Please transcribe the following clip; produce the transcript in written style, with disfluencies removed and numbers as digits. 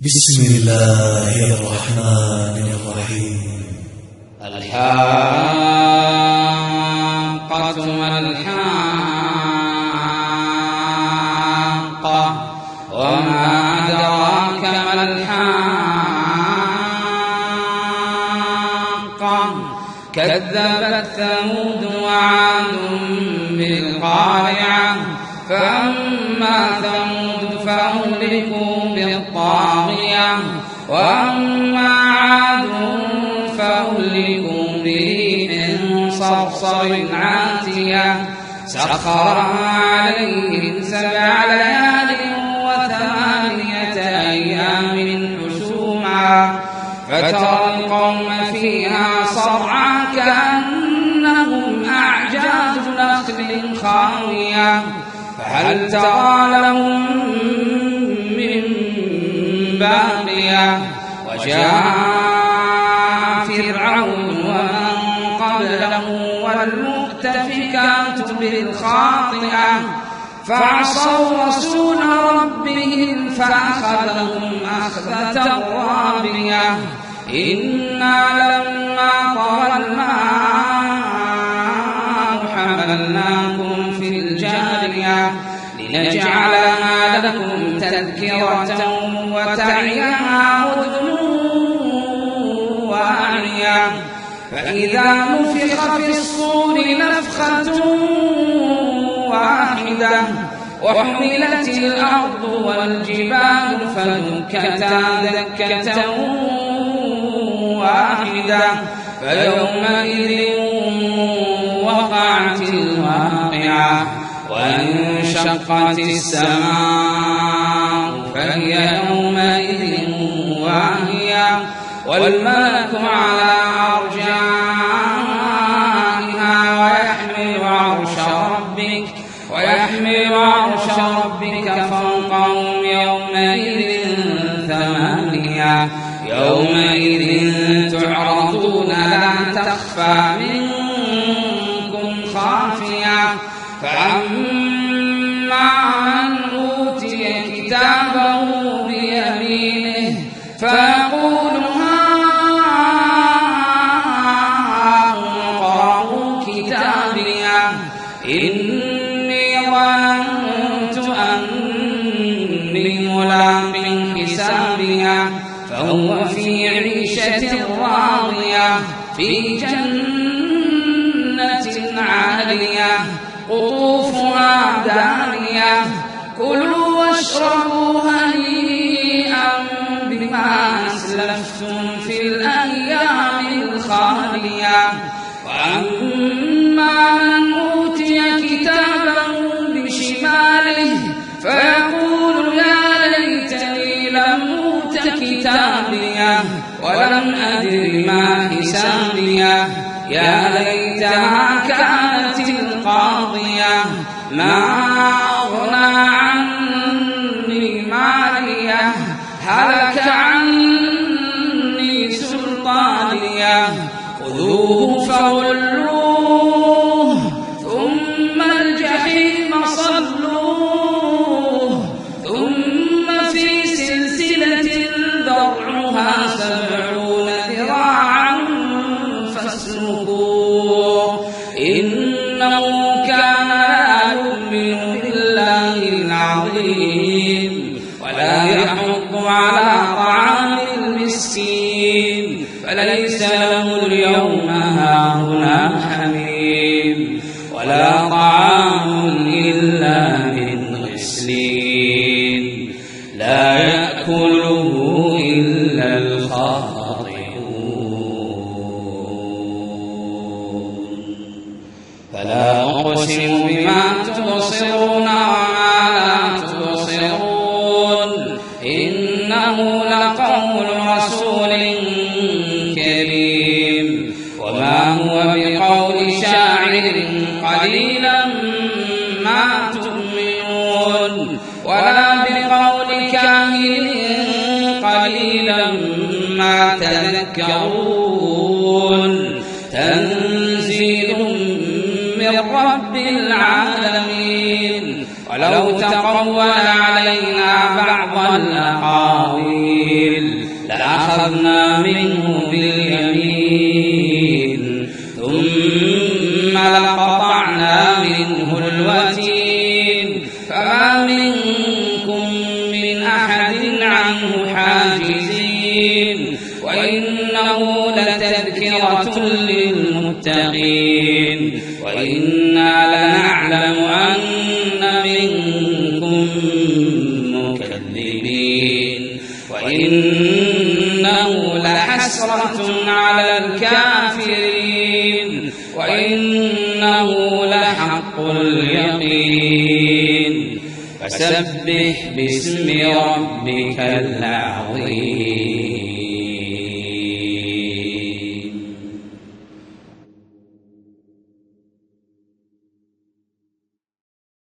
بسم الله الرحمن الرحيم. الحاقة ما الحاقة وما أدراك ما الحاقة كذبت ثمود وعاد بالقارعة فأما ثمود فأهلكوا بالطاغية وأما عاد فأهلكوا بريح صرصر عاتية سخرها عليهم 7 ليال و8 أيام حسوما فترى القوم فيها صرعى كأنهم أعجاز نخل خاوية فهل ترى لهم من باقية وجاء فرعون ومن قبله والمؤتفكات بالخاطئة فعصوا رسول ربهم فأخذهم أخذة رابية إنا لما طغى الماء حملناكم في الجارية لنجعلها لكم تذكرة وتعيها أذن واعية فإذا نفخ في الصور نفخة واحدة وحملت الأرض والجبال فدكتا دكة واحدة فيومئذ وقعت الواقعة وانشقت السماء فهي يومئذ واهية والملك على أرجائها ويحمل عرش ربك فوقهم يومئذ 8 يومئذ تعرضون لا تخفى منكم خافية فأما من أوتي كتابه بيمينه فيقول هاؤم اقرءوا كتابيه إني ظننت أني ملاق حسابيه فهو في عيشة راضية في جنة عالية قطوفها دانية كلوا واشربوا هنيئا بما أسلفتم في الأيام الخالية وأما من أوتي كتابه بشماله فيقول يا ليتني لم أوت كتابيه ولم أدر ما حسابيه يا ليتها كانت القاضية ما أغنى عني ماليه هلك عني سلطانيه خذوه فغلوه ثم الجحيم صلوه ثم في سلسلة ذرعها 70 ذراعا فاسلكوه إنه كان لا يؤمن بالله العظيم ولا يحض على طعام المسكين فليس له اليوم هاهنا حميم ولا طعام إلا من غسلين لا يأكله إلا الخاطئون فلا أقسم بما تبصرون وما لا تبصرون إنه لقول رسول كريم وما هو بقول شاعر قليلا ما تؤمنون ولا بقول كاهن قليلا ما تذكرون تنزيل من رب العالمين ولو تقول علينا بعض الأقاويل لأخذنا منه باليمين ثم لقطعنا منه الوتين فما منكم من أحد عنه حاجزين وإنه لتذكرة للمتقين وإنا لنعلم أن منكم مكذبين وإنه لحسرة على الكافرين وإنه لحق اليقين فسبح باسم ربك العظيم.